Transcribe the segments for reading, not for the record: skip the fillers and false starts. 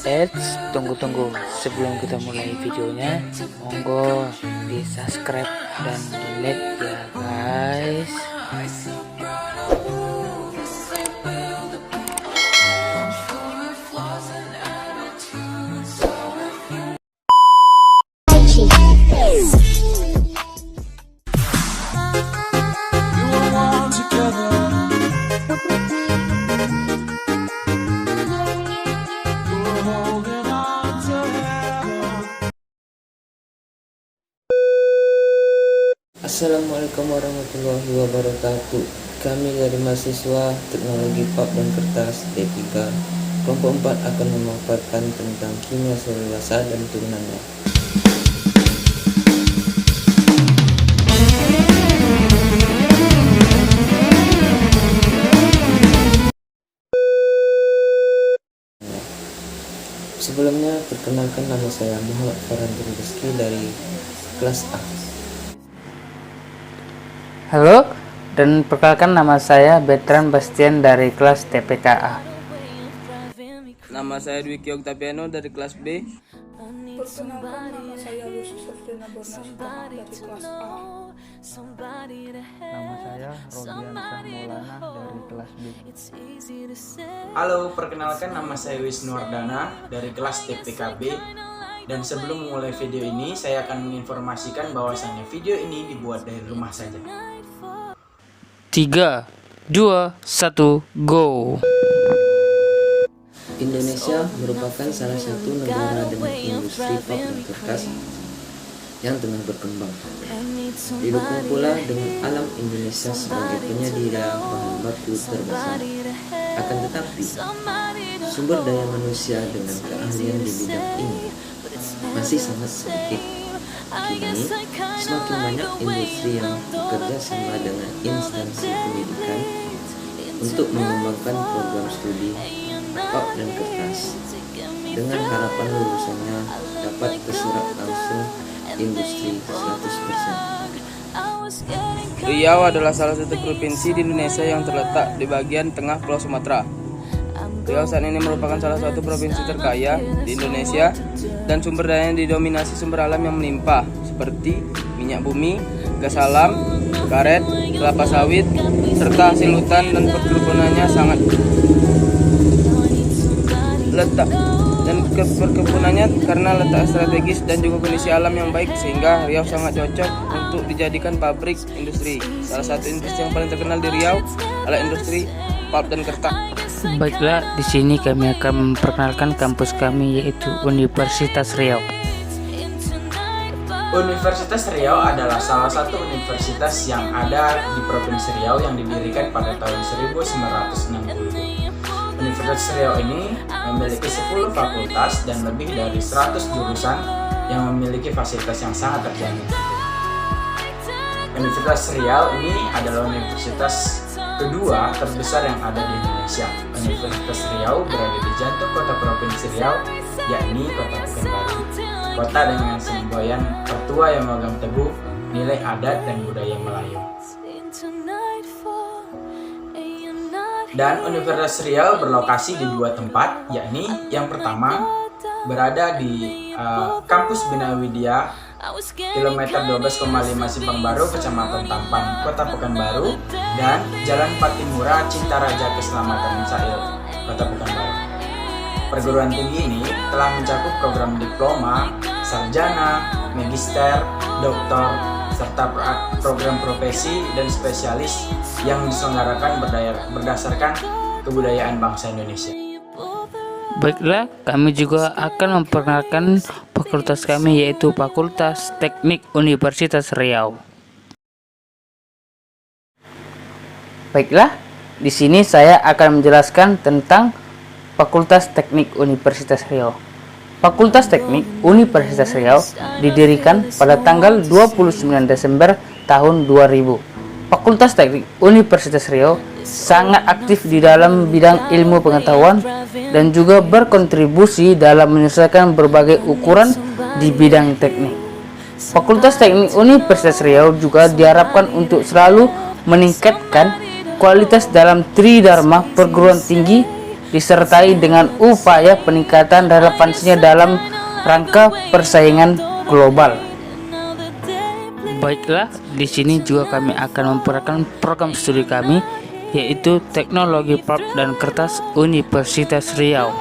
Tunggu sebelum kita mulai videonya, monggo di subscribe dan di like ya guys. Assalamualaikum warahmatullahi wabarakatuh. Kami dari mahasiswa Teknologi Pulp dan Kertas D3 kelompok 4 akan memaparkan tentang kimia selulosa dan turunannya. Sebelumnya, perkenalkan, nama saya Muhammad Farhan Rizky dari kelas A. Halo, dan perkenalkan nama saya Bertrand Bastian dari kelas TPKA. Nama saya Dwiki Oktaviano dari kelas B. Perkenalkan, nama saya Lucy Sofrina Bornasita dari kelas A. Nama saya Rodian Maulana dari kelas B. Halo, perkenalkan, nama saya Wisnu Wardana dari kelas TPKB. Dan sebelum memulai video ini, saya akan menginformasikan bahwasannya video ini dibuat dari rumah saja. 3, 2, 1, go! Indonesia merupakan salah satu negara dengan industri pulp dan kertas yang tengah berkembang. Didukung pula dengan alam Indonesia sebagai penyedia bahan baku terbesar. Akan tetapi, sumber daya manusia dengan keahlian di bidang ini masih sangat sedikit. Kini, semakin banyak industri yang bekerja sama dengan instansi pendidikan untuk mengembangkan program studi pulp dan kertas dengan harapan lulusannya dapat terserap langsung industri 100%. Riau adalah salah satu provinsi di Indonesia yang terletak di bagian tengah Pulau Sumatera. Riau saat ini merupakan salah satu provinsi terkaya di Indonesia dan sumber dayanya didominasi sumber alam yang melimpah seperti minyak bumi, gas alam, karet, kelapa sawit, serta hasil hutan dan perkebunannya sangat letak perkebunannya karena letak strategis dan juga kondisi alam yang baik sehingga Riau sangat cocok untuk dijadikan pabrik industri. Salah satu industri yang paling terkenal di Riau adalah industri pulp dan kertas. Baiklah, di sini kami akan memperkenalkan kampus kami yaitu Universitas Riau. Universitas Riau adalah salah satu universitas yang ada di Provinsi Riau yang didirikan pada tahun 1960. Universitas Riau ini memiliki 10 fakultas dan lebih dari 100 jurusan yang memiliki fasilitas yang sangat terjamin. Universitas Riau ini adalah universitas kedua terbesar yang ada di Indonesia. Universitas Riau berada di jantung kota Provinsi Riau, yakni Kota Pekanbaru. Kota dengan semboyan tertua yang memegang teguh nilai adat dan budaya Melayu. Dan Universitas Riau berlokasi di dua tempat, yakni yang pertama berada di Kampus Bina Widya, kilometer 12,5 Simpang Baru, Kecamatan Tampan, Kota Pekanbaru, dan Jalan Patimura, Cintaraja Keselamatan Sail, Kota Pekanbaru. Perguruan tinggi ini telah mencakup program diploma, sarjana, magister, doktor, serta program profesi dan spesialis yang diselenggarakan berdasarkan kebudayaan bangsa Indonesia. Baiklah, kami juga akan memperkenalkan fakultas kami yaitu Fakultas Teknik Universitas Riau. Baiklah, di sini saya akan menjelaskan tentang Fakultas Teknik Universitas Riau. Fakultas Teknik Universitas Riau didirikan pada tanggal 29 Desember tahun 2000. Fakultas Teknik Universitas Riau sangat aktif di dalam bidang ilmu pengetahuan dan juga berkontribusi dalam menyelesaikan berbagai ukuran di bidang teknik. Fakultas Teknik Universitas Riau juga diharapkan untuk selalu meningkatkan kualitas dalam tridharma perguruan tinggi disertai dengan upaya peningkatan relevansinya dalam rangka persaingan global. Baiklah, di sini juga kami akan memperkenalkan program studi kami, yaitu Teknologi Pulp dan Kertas Universitas Riau.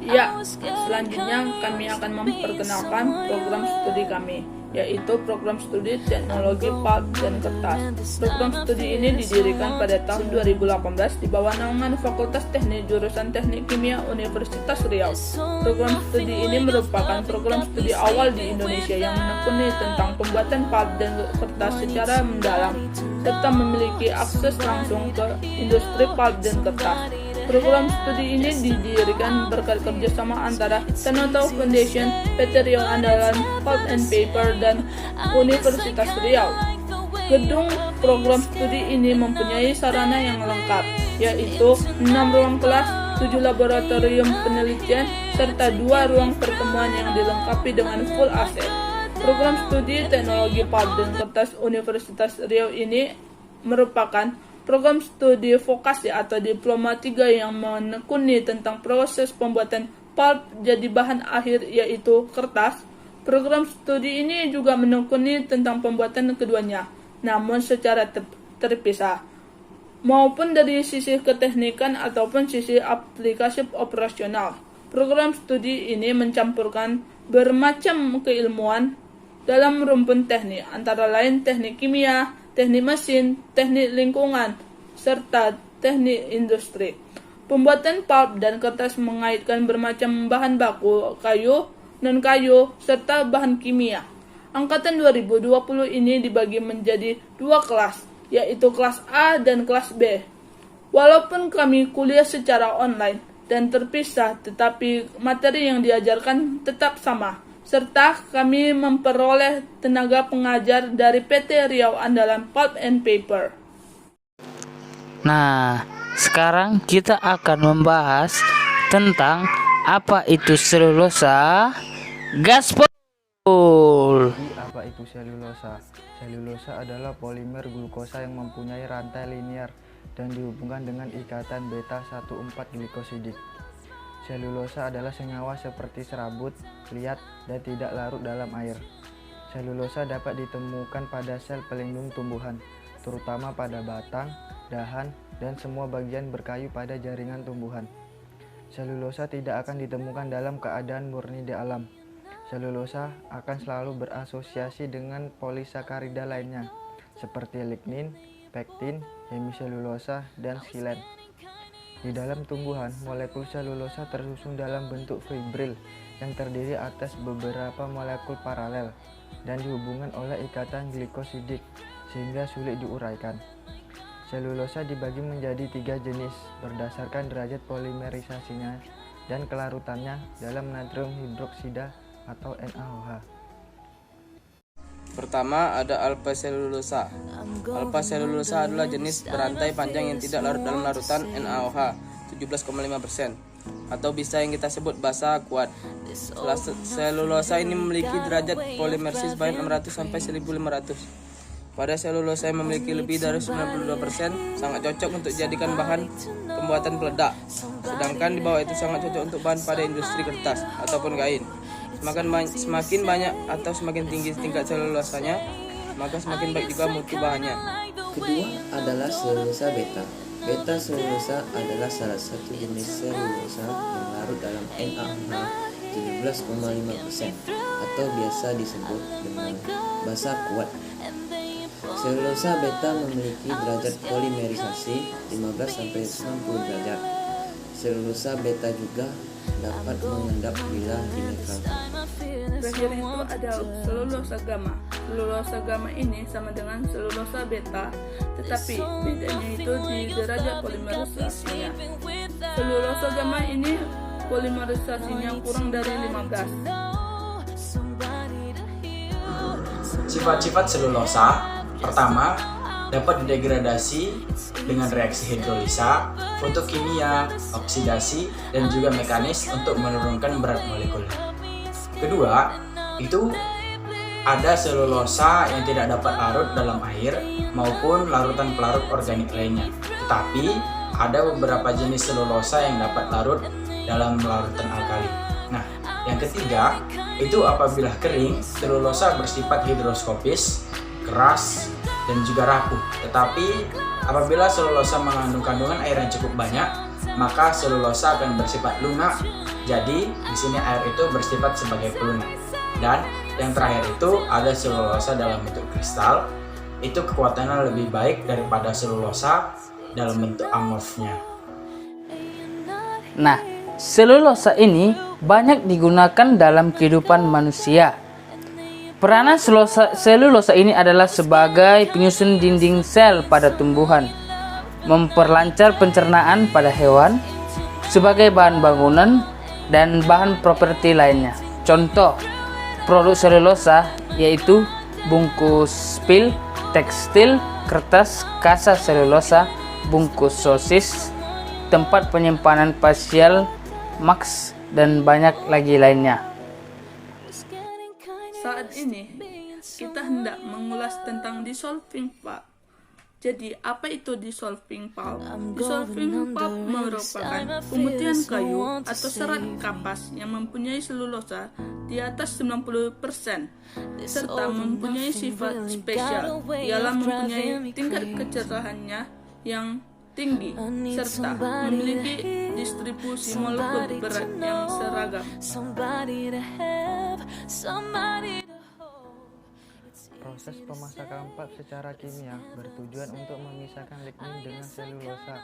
Ya, selanjutnya kami akan memperkenalkan program studi kami, yaitu program studi Teknologi Pulp dan Kertas. Program studi ini didirikan pada tahun 2018 di bawah naungan Fakultas Teknik Jurusan Teknik Kimia Universitas Riau. Program studi ini merupakan program studi awal di Indonesia yang menekuni tentang pembuatan pulp dan kertas secara mendalam, serta memiliki akses langsung ke industri pulp dan kertas. Program studi ini didirikan berkat kerjasama antara Tanoto Foundation, PT Riau Andalan Pulp and Paper, dan Universitas Riau. Gedung program studi ini mempunyai sarana yang lengkap, yaitu 6 ruang kelas, 7 laboratorium penelitian, serta 2 ruang pertemuan yang dilengkapi dengan full AC. Program studi Teknologi Pulp dan Kertas Universitas Riau ini merupakan program studi vokasi atau diploma 3 yang menekuni tentang proses pembuatan pulp jadi bahan akhir, yaitu kertas. Program studi ini juga menekuni tentang pembuatan keduanya, namun secara terpisah, maupun dari sisi keteknikan ataupun sisi aplikasi operasional. Program studi ini mencampurkan bermacam keilmuan dalam rumpun teknik, antara lain teknik kimia, teknik mesin, teknik lingkungan, serta teknik industri. Pembuatan pulp dan kertas mengaitkan bermacam bahan baku, kayu, non-kayu, serta bahan kimia. Angkatan 2020 ini dibagi menjadi 2 kelas, yaitu kelas A dan kelas B. Walaupun kami kuliah secara online dan terpisah, tetapi materi yang diajarkan tetap sama, serta kami memperoleh tenaga pengajar dari PT Riau Andalan Pulp and Paper. Nah, sekarang kita akan membahas tentang apa itu selulosa. Gaspol. Jadi apa itu selulosa? Selulosa adalah polimer glukosa yang mempunyai rantai linear dan dihubungkan dengan ikatan beta 14 glikosidik. Selulosa adalah senyawa seperti serabut, liat, dan tidak larut dalam air. Selulosa dapat ditemukan pada sel pelindung tumbuhan, terutama pada batang, dahan, dan semua bagian berkayu pada jaringan tumbuhan. Selulosa tidak akan ditemukan dalam keadaan murni di alam. Selulosa akan selalu berasosiasi dengan polisakarida lainnya, seperti lignin, pektin, hemiselulosa, dan xilen. Di dalam tumbuhan, molekul selulosa tersusun dalam bentuk fibril yang terdiri atas beberapa molekul paralel dan dihubungkan oleh ikatan glikosidik sehingga sulit diuraikan. Selulosa dibagi menjadi 3 jenis berdasarkan derajat polimerisasinya dan kelarutannya dalam natrium hidroksida atau NaOH. Pertama ada alpha selulosa. Alpha selulosa adalah jenis berantai panjang yang tidak larut dalam larutan NaOH 17,5% atau bisa yang kita sebut basa kuat. Selulosa ini memiliki derajat polimersis baik 600 sampai 1500. Pada selulosa yang memiliki lebih dari 92% sangat cocok untuk dijadikan bahan pembuatan peledak. Sedangkan di bawah itu sangat cocok untuk bahan pada industri kertas ataupun kain. Semakin banyak atau semakin tinggi tingkat selulosanya, maka semakin baik juga mutu bahannya. Kedua adalah selulosa beta. Beta selulosa adalah salah satu jenis selulosa yang larut dalam NaOH 17,5% atau biasa disebut dengan basa kuat. Selulosa beta memiliki derajat polimerisasi 15-60 derajat. Selulosa beta juga dapat mengendap bila dinetralkan. Terakhir itu ada selulosa gamma. Selulosa gamma ini sama dengan selulosa beta, tetapi bedanya itu di derajat polimerisasinya. Selulosa gamma ini polimerisasinya kurang dari 15. Sifat-sifat selulosa. Pertama, dapat didegradasi dengan reaksi hidrolisa, fotokimia, oksidasi, dan juga mekanis untuk menurunkan berat molekul. Kedua, itu ada selulosa yang tidak dapat larut dalam air maupun larutan pelarut organik lainnya. Tetapi ada beberapa jenis selulosa yang dapat larut dalam larutan alkali. Nah, yang ketiga itu apabila kering, selulosa bersifat hidroskopis, keras, dan juga rapuh. Tetapi apabila selulosa mengandung kandungan air yang cukup banyak, maka selulosa akan bersifat lunak. Jadi di sini air itu bersifat sebagai pelunak. Dan yang terakhir itu ada selulosa dalam bentuk kristal. Itu kekuatannya lebih baik daripada selulosa dalam bentuk amorfnya. Nah, selulosa ini banyak digunakan dalam kehidupan manusia. Peranan selulosa ini adalah sebagai penyusun dinding sel pada tumbuhan, memperlancar pencernaan pada hewan, sebagai bahan bangunan, dan bahan properti lainnya. Contoh produk selulosa yaitu bungkus pil, tekstil, kertas, kasa selulosa, bungkus sosis, tempat penyimpanan pasial, maks, dan banyak lagi lainnya. Saat ini, kita hendak mengulas tentang dissolving pulp. Jadi, apa itu dissolving pulp? Dissolving pulp merupakan pemutihan kayu atau serat kapas yang mempunyai selulosa di atas 90% serta mempunyai sifat spesial. Ialah mempunyai tingkat kecerahannya yang tinggi serta memiliki distribusi molekul berat yang seragam. Proses pemasakan pulp secara kimia bertujuan untuk memisahkan lignin dengan selulosa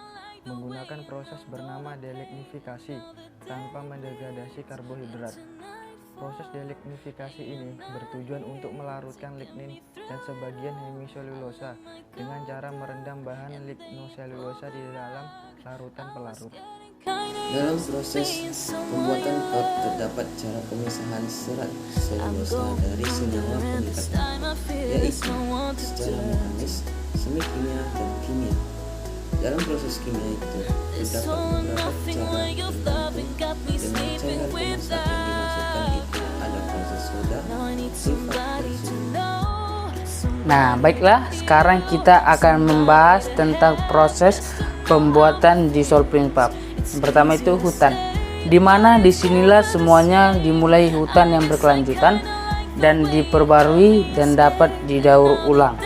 menggunakan proses bernama delignifikasi tanpa mendegradasi karbohidrat. Proses delignifikasi ini bertujuan untuk melarutkan lignin dan sebagian hemiselulosa dengan cara merendam bahan lignoselulosa di dalam larutan pelarut. Dalam proses pembuatan pulp terdapat cara pemisahan serat selulosa dari senyawa pengikatnya, yaitu secara mekanis, semi kimia, dan kimia. Dalam proses kimia itu terdapat beberapa cara tertentu dengan cairan pemasak yang dimasukkan itu ada proses soda, sulfat, dan suhu. Nah, baiklah, sekarang kita akan membahas tentang proses pembuatan dissolving pulp. Yang pertama itu hutan, dimana disinilah semuanya dimulai hutan yang berkelanjutan dan diperbarui dan dapat didaur ulang.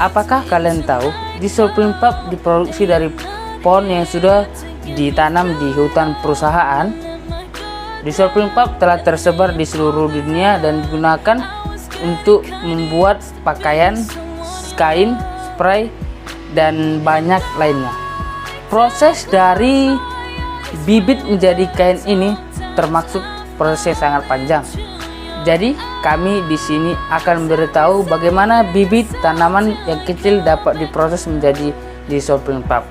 Apakah kalian tahu dissolving pulp diproduksi dari pohon yang sudah ditanam di hutan perusahaan? Dissolving pulp telah tersebar di seluruh dunia dan digunakan untuk membuat pakaian, kain, spray, dan banyak lainnya. Proses dari bibit menjadi kain ini termasuk proses sangat panjang. Jadi kami di sini akan memberitahu bagaimana bibit tanaman yang kecil dapat diproses menjadi dissolving pulp.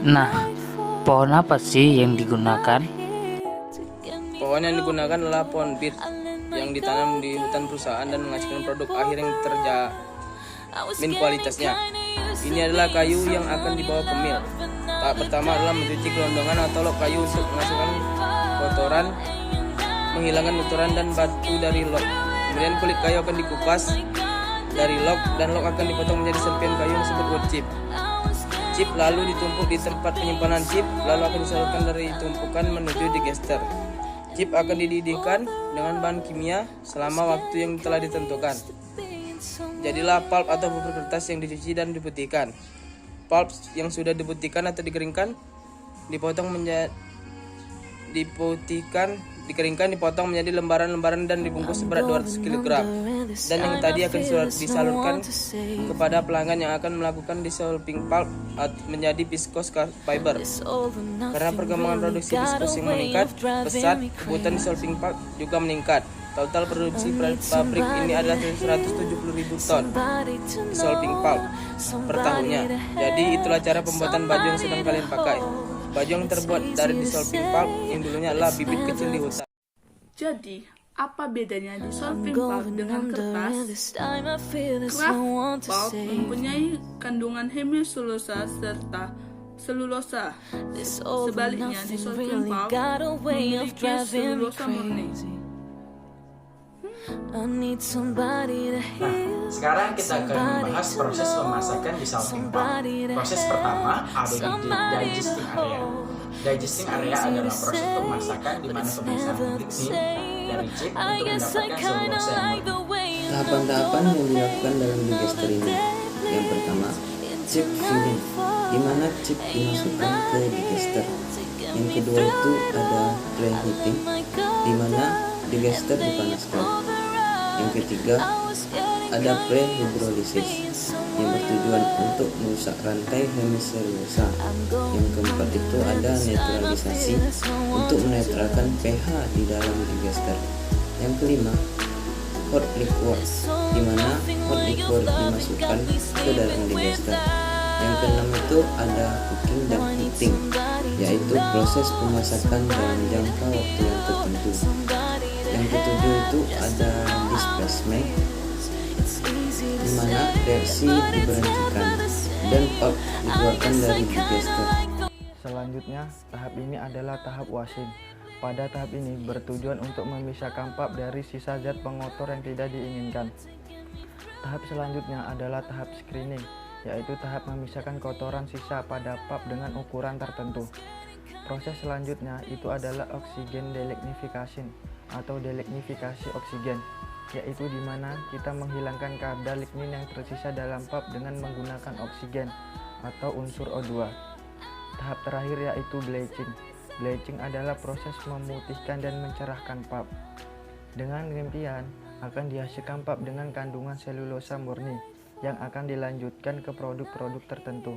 Nah, pohon apa sih yang digunakan? Pohon yang digunakan adalah pohon bit yang ditanam di hutan perusahaan dan menghasilkan produk akhir yang terjamin kualitasnya. Ini adalah kayu yang akan dibawa ke mil. Tahap pertama adalah mencuci gelondongan atau log kayu untuk menghasilkan kotoran, menghilangkan kotoran dan batu dari log. Kemudian kulit kayu akan dikupas dari log dan log akan dipotong menjadi serpihan kayu yang disebut wood chip. Chip lalu ditumpuk di tempat penyimpanan chip, lalu akan disalurkan dari tumpukan menuju digester. Chip akan dididihkan dengan bahan kimia selama waktu yang telah ditentukan. Jadilah pulp atau bubur kertas yang dicuci dan diputihkan. Pulp yang sudah diputihkan atau dikeringkan dikeringkan, dipotong menjadi lembaran-lembaran dan dibungkus seberat 200 kg. Dan yang tadi akan disalurkan kepada pelanggan yang akan melakukan dissolving pulp menjadi viscose fiber. Karena perkembangan produksi viscose yang meningkat pesat, kebutuhan dissolving pulp juga meningkat. Total produksi pabrik ini adalah 170.000 ton dissolving pulp per tahunnya. Jadi itulah cara pembuatan baju yang sedang kalian pakai. Baju yang terbuat dari dissolving pulp yang dulunya adalah bibit kecil di hutan. Jadi, apa bedanya dissolving pulp dengan kertas? Kraft pulp mempunyai kandungan hemiselulosa serta selulosa. Sebaliknya, dissolving pulp memiliki selulosa murni. Nah, sekarang kita akan membahas proses pemasakan di salting pulp. Proses pertama ada di digesting area. Digesting area adalah proses pemasakan di mana pemisahan lignin dari chip untuk mendapatkan selulosa yang murni. Tahapan-tahapan yang dilakukan dalam digester ini. Yang pertama, chip filling, di mana chip dimasukkan ke digester. Yang kedua itu ada preheating, di mana digester dipanaskan. Yang ketiga, ada prehidrolisis yang bertujuan untuk merusak rantai hemiselulosa. Yang keempat itu ada neutralisasi untuk menetralkan pH di dalam digester. Yang kelima, hot liquor, di mana hot liquor dimasukkan ke dalam digester. Yang keenam itu ada cooking dan heating, yaitu proses pemasakan dalam jangka waktu yang tertentu. Yang ketujuh itu ada displacement, di mana reaksi diberhentikan dan pulp dikeluarkan dari digester. Selanjutnya, tahap ini adalah tahap washing. Pada tahap ini bertujuan untuk memisahkan pulp dari sisa zat pengotor yang tidak diinginkan. Tahap selanjutnya adalah tahap screening, yaitu tahap memisahkan kotoran sisa pada pulp dengan ukuran tertentu. Proses selanjutnya itu adalah oksigen delignification atau delignifikasi oksigen, yaitu di mana kita menghilangkan kadar lignin yang tersisa dalam pulp dengan menggunakan oksigen atau unsur O2. Tahap terakhir yaitu bleaching. Bleaching adalah proses memutihkan dan mencerahkan pulp. Dengan demikian, akan dihasilkan pulp dengan kandungan selulosa murni yang akan dilanjutkan ke produk-produk tertentu.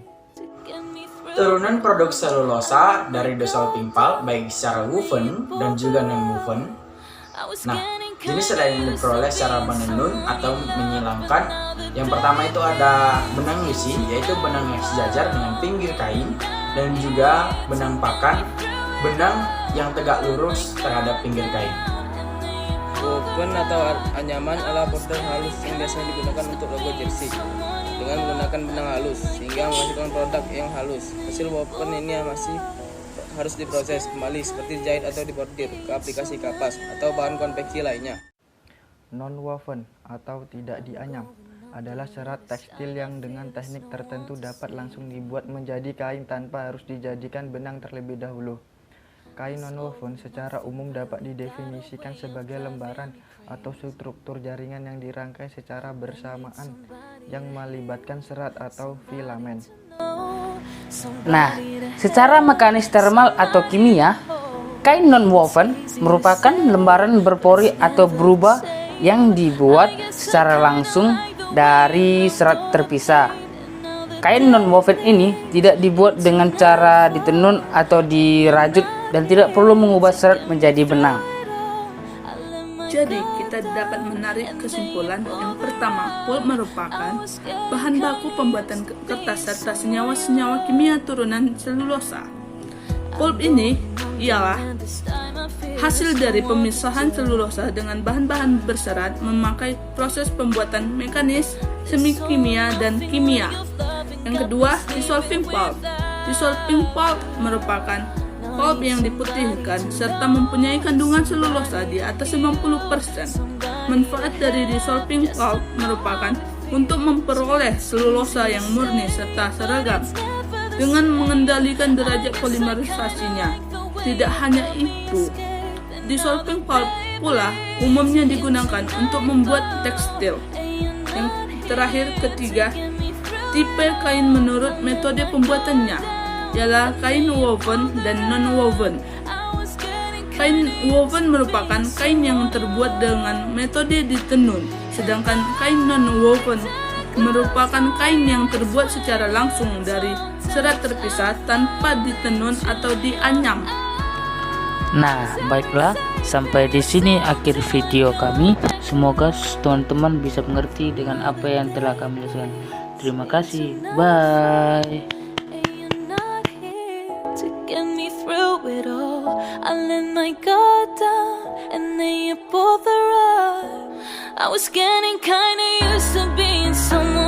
Turunan produk selulosa dari desalting pulp baik secara woven dan juga non-woven. Nah, jenis yang diperoleh secara menenun atau menyilangkan. Yang pertama itu ada benang lusi, yaitu benang yang sejajar dengan pinggir kain, dan juga benang pakan, benang yang tegak lurus terhadap pinggir kain. Woven atau anyaman adalah bordir halus yang biasanya digunakan untuk logo jersey dengan menggunakan benang halus sehingga menghasilkan produk yang halus. Hasil woven ini masih harus diproses kembali seperti dijahit atau dibordir ke aplikasi kapas atau bahan konveksi lainnya. Non-woven atau tidak dianyam adalah serat tekstil yang dengan teknik tertentu dapat langsung dibuat menjadi kain tanpa harus dijadikan benang terlebih dahulu. Kain non-woven secara umum dapat didefinisikan sebagai lembaran atau struktur jaringan yang dirangkai secara bersamaan yang melibatkan serat atau filamen. Nah, secara mekanis termal atau kimia, kain non-woven merupakan lembaran berpori atau berubah yang dibuat secara langsung dari serat terpisah. Kain non-woven ini tidak dibuat dengan cara ditenun atau dirajut dan tidak perlu mengubah serat menjadi benang. Jadi, kita dapat menarik kesimpulan yang pertama, pulp merupakan bahan baku pembuatan kertas serta senyawa-senyawa kimia turunan selulosa. Pulp ini ialah hasil dari pemisahan selulosa dengan bahan-bahan berserat memakai proses pembuatan mekanis, semi-kimia, dan kimia. Yang kedua, dissolving pulp. Dissolving pulp merupakan pulp yang diputihkan serta mempunyai kandungan selulosa di atas 90%. Manfaat dari dissolving pulp merupakan untuk memperoleh selulosa yang murni serta seragam dengan mengendalikan derajat polimerisasinya. Tidak hanya itu, dissolving pulp pula umumnya digunakan untuk membuat tekstil. Yang terakhir, ketiga, tipe kain menurut metode pembuatannya ialah kain woven dan non-woven. Kain woven merupakan kain yang terbuat dengan metode ditenun, sedangkan kain non-woven merupakan kain yang terbuat secara langsung dari serat terpisah tanpa ditenun atau dianyam. Nah, baiklah, sampai di sini akhir video kami. Semoga teman-teman bisa mengerti dengan apa yang telah kami jelaskan. Terima kasih. Bye. I let my guard down and then you pulled the rug. I was getting kinda used to being someone